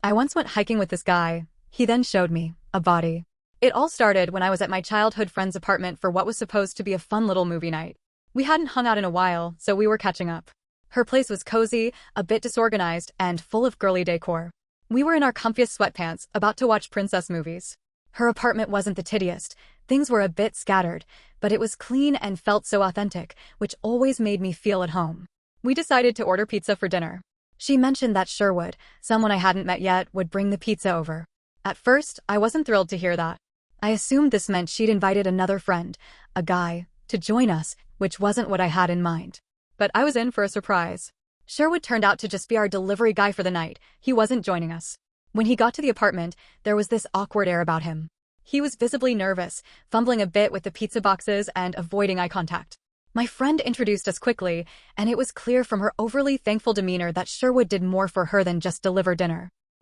I once went hiking with this guy. He then showed me a body. It all started when I was at my childhood friend's apartment for what was supposed to be a fun little movie night. We hadn't hung out in a while, so we were catching up. Her place was cozy, a bit disorganized, and full of girly decor. We were in our comfiest sweatpants, about to watch princess movies. Her apartment wasn't the tittiest. Things were a bit scattered, but it was clean and felt so authentic, which always made me feel at home. We decided to order pizza for dinner. She mentioned that Sherwood, someone I hadn't met yet, would bring the pizza over. At first, I wasn't thrilled to hear that. I assumed this meant she'd invited another friend, a guy, to join us, which wasn't what I had in mind. But I was in for a surprise. Sherwood turned out to just be our delivery guy for the night. He wasn't joining us. When he got to the apartment, there was this awkward air about him. He was visibly nervous, fumbling a bit with the pizza boxes and avoiding eye contact. My friend introduced us quickly, and it was clear from her overly thankful demeanor that Sherwood did more for her than just deliver dinner.